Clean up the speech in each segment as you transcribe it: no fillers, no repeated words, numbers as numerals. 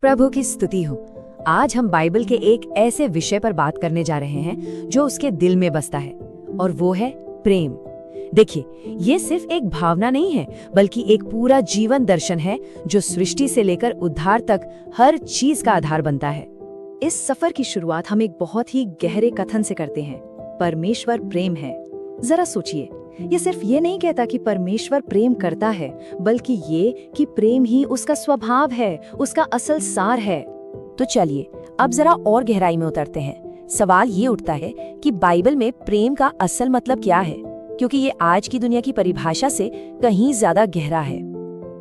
प्रभु की स्तुति हो। आज हम बाइबल के एक ऐसे विषय पर बात करने जा रहे हैं जो उसके दिल में बसता है, और वो है प्रेम। देखिए, ये सिर्फ एक भावना नहीं है, बल्कि एक पूरा जीवन दर्शन है जो सृष्टि से लेकर उद्धार तक हर चीज का आधार बनता है। इस सफर की शुरुआत हम एक बहुत ही गहरे कथन से करते हैं, परमेश्वर प्रेम है। जरा सोचिए, ये सिर्फ ये नहीं कहता कि परमेश्वर प्रेम करता है, बल्कि ये कि प्रेम ही उसका स्वभाव है, उसका असल सार है। तो चलिए अब जरा और गहराई में उतरते हैं। सवाल ये उठता है कि बाइबल में प्रेम का असल मतलब क्या है, क्योंकि ये आज की दुनिया की परिभाषा से कहीं ज्यादा गहरा है।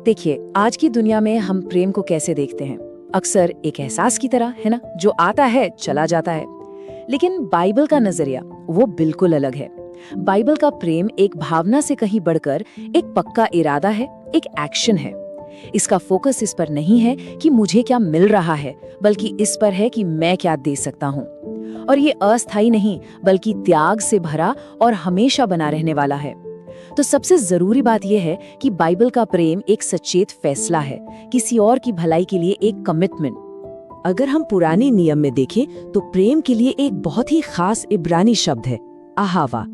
देखिए, आज की दुनिया में हम प्रेम को कैसे देखते हैं? अक्सर एक एहसास की तरह, है ना, जो आता है चला जाता है। लेकिन बाइबल का नजरिया वो बिल्कुल अलग है। बाइबल का प्रेम एक भावना से कहीं बढ़कर एक पक्का इरादा है, एक एक्शन है। इसका फोकस इस पर नहीं है कि मुझे क्या मिल रहा है, बल्कि इस पर है कि मैं क्या दे सकता हूँ। और ये अस्थायी नहीं, बल्कि त्याग से भरा और हमेशा बना रहने वाला है। तो सबसे जरूरी बात यह है कि बाइबल का प्रेम एक सचेत फैसला है, किसी और की भलाई के लिए एक कमिटमेंट। अगर हम पुराने नियम में देखें तो प्रेम के लिए एक बहुत ही खास इब्रानी शब्द है, अहावा।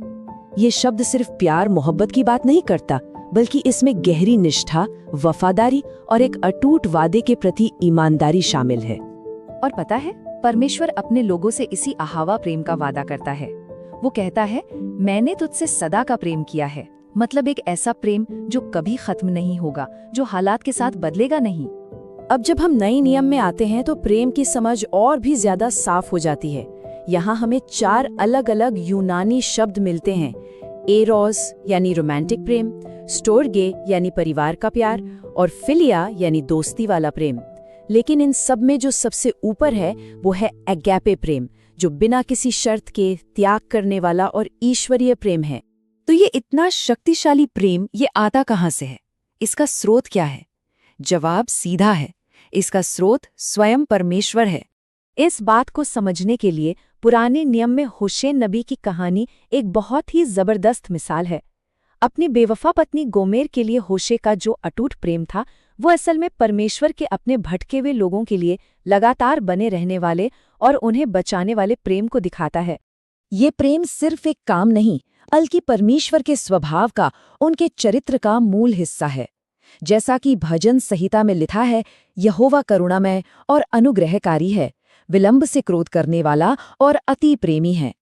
ये शब्द सिर्फ प्यार मोहब्बत की बात नहीं करता, बल्कि इसमें गहरी निष्ठा, वफादारी और एक अटूट वादे के प्रति ईमानदारी शामिल है। और पता है, परमेश्वर अपने लोगों से इसी अहावा प्रेम का वादा करता है। वो कहता है, मैंने तुझसे सदा का प्रेम किया है। मतलब एक ऐसा प्रेम जो कभी खत्म नहीं होगा, जो हालात के साथ बदलेगा नहीं। अब जब हम नए नियम में आते हैं तो प्रेम की समझ और भी ज्यादा साफ हो जाती है। यहाँ हमें 4 अलग अलग यूनानी शब्द मिलते हैं, एरोस यानी रोमांटिक प्रेम, स्टोर्गे यानी परिवार का प्यार, और फिलिया यानी दोस्ती वाला प्रेम। लेकिन इन सब में जो सबसे ऊपर है वो है एगैपे प्रेम, जो बिना किसी शर्त के त्याग करने वाला और ईश्वरीय प्रेम है। तो ये इतना शक्तिशाली प्रेम ये आता कहाँ से है? इसका स्रोत क्या है? जवाब सीधा है, इसका स्रोत स्वयं परमेश्वर है। इस बात को समझने के लिए पुराने नियम में होशे नबी की कहानी एक बहुत ही जबरदस्त मिसाल है। अपनी बेवफा पत्नी गोमेर के लिए होशे का जो अटूट प्रेम था, वो असल में परमेश्वर के अपने भटके हुए लोगों के लिए लगातार बने रहने वाले और उन्हें बचाने वाले प्रेम को दिखाता है। ये प्रेम सिर्फ एक काम नहीं, बल्कि परमेश्वर के स्वभाव का, उनके चरित्र का मूल हिस्सा है। जैसा कि भजन संहिता में लिखा है, यहोवा करुणामय और अनुग्रहकारी है, विलंब से क्रोध करने वाला और अति प्रेमी है।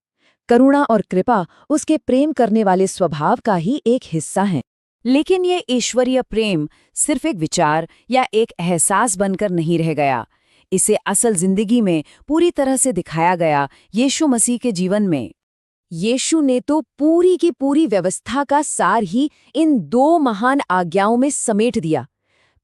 करुणा और कृपा उसके प्रेम करने वाले स्वभाव का ही एक हिस्सा है। लेकिन ये ईश्वरीय प्रेम सिर्फ एक विचार या एक एहसास बनकर नहीं रह गया। इसे असल जिंदगी में पूरी तरह से दिखाया गया यीशु मसीह के जीवन में। यीशु ने तो पूरी की पूरी व्यवस्था का सार ही इन 2 महान आज्ञाओं में समेट दिया।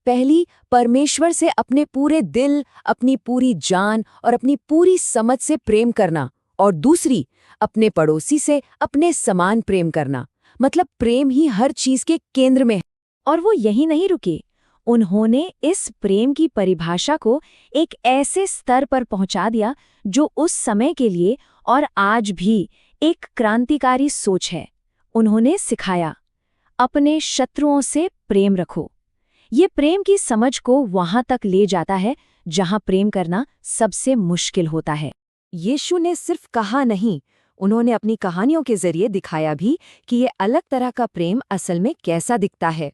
पहली, परमेश्वर से अपने पूरे दिल, अपनी पूरी जान और अपनी पूरी समझ से प्रेम करना, और दूसरी, अपने पड़ोसी से अपने समान प्रेम करना। मतलब प्रेम ही हर चीज के केंद्र में है। और वो यही नहीं रुके, उन्होंने इस प्रेम की परिभाषा को एक ऐसे स्तर पर पहुंचा दिया जो उस समय के लिए और आज भी एक क्रांतिकारी सोच है। उन्होंने सिखाया, अपने शत्रुओं से प्रेम रखो। ये प्रेम की समझ को वहां तक ले जाता है जहां प्रेम करना सबसे मुश्किल होता है। यीशु ने सिर्फ कहा नहीं, उन्होंने अपनी कहानियों के जरिए दिखाया भी कि ये अलग तरह का प्रेम असल में कैसा दिखता है।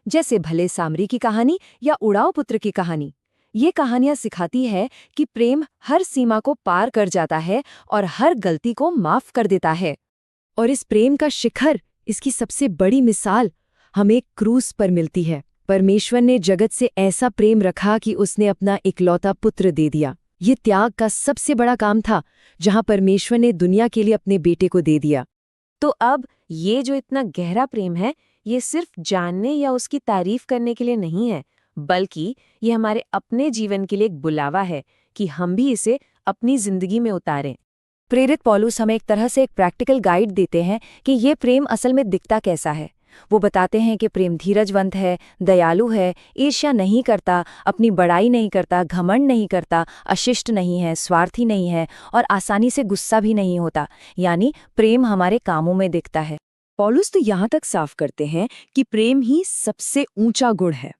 जैसे भले सामरी की कहानी या उड़ाऊ पुत्र की कहानी। ये कहानियां सिखाती है कि प्रेम हर सीमा को पार कर जाता है और हर गलती को माफ कर देता है। और इस प्रेम का शिखर, इसकी सबसे बड़ी मिसाल हमें क्रूस पर मिलती है। परमेश्वर ने जगत से ऐसा प्रेम रखा कि उसने अपना इकलौता पुत्र दे दिया। ये त्याग का सबसे बड़ा काम था, जहां परमेश्वर ने दुनिया के लिए अपने बेटे को दे दिया। तो अब ये जो इतना गहरा प्रेम है, ये सिर्फ जानने या उसकी तारीफ करने के लिए नहीं है, बल्कि ये हमारे अपने जीवन के लिए एक बुलावा है कि हम भी इसे अपनी जिंदगी में उतारें। प्रेरित पौलुस हमें एक तरह से एक प्रैक्टिकल गाइड देते हैं कि ये प्रेम असल में दिखता कैसा है। वो बताते हैं कि प्रेम धीरजवंत है, दयालु है, ईर्ष्या नहीं करता, अपनी बड़ाई नहीं करता, घमंड नहीं करता, अशिष्ट नहीं है, स्वार्थी नहीं है और आसानी से गुस्सा भी नहीं होता। यानी प्रेम हमारे कामों में दिखता है। पौलुस तो यहाँ तक साफ करते हैं कि प्रेम ही सबसे ऊंचा गुण है।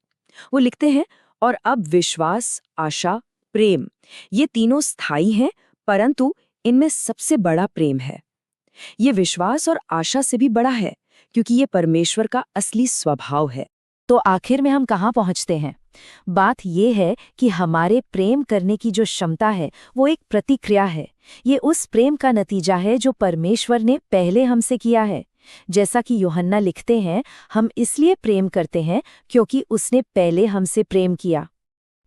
वो लिखते हैं, और अब विश्वास, आशा, प्रेम, ये तीनों स्थायी हैं, परंतु इनमें सबसे बड़ा प्रेम है। ये विश्वास और आशा से भी बड़ा है, क्योंकि ये परमेश्वर का असली स्वभाव है। तो आखिर में हम कहाँ पहुँचते हैं? बात ये है कि हमारे प्रेम करने की जो क्षमता है, वो एक प्रतिक्रिया है। ये उस प्रेम का नतीजा है जो परमेश्वर ने पहले हमसे किया है। जैसा कि यूहन्ना लिखते हैं, हम इसलिए प्रेम करते हैं क्योंकि उसने पहले हमसे प्रेम किया।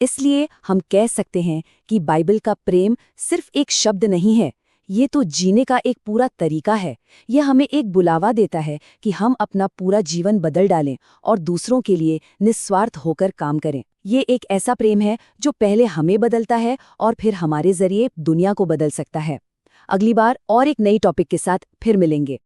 इसलिए हम कह सकते हैं कि बाइबल का प्रेम सिर्फ एक शब्द नहीं है, ये तो जीने का एक पूरा तरीका है। यह हमें एक बुलावा देता है कि हम अपना पूरा जीवन बदल डालें और दूसरों के लिए निस्वार्थ होकर काम करें। ये एक ऐसा प्रेम है जो पहले हमें बदलता है और फिर हमारे जरिए दुनिया को बदल सकता है। अगली बार और एक नई टॉपिक के साथ फिर मिलेंगे।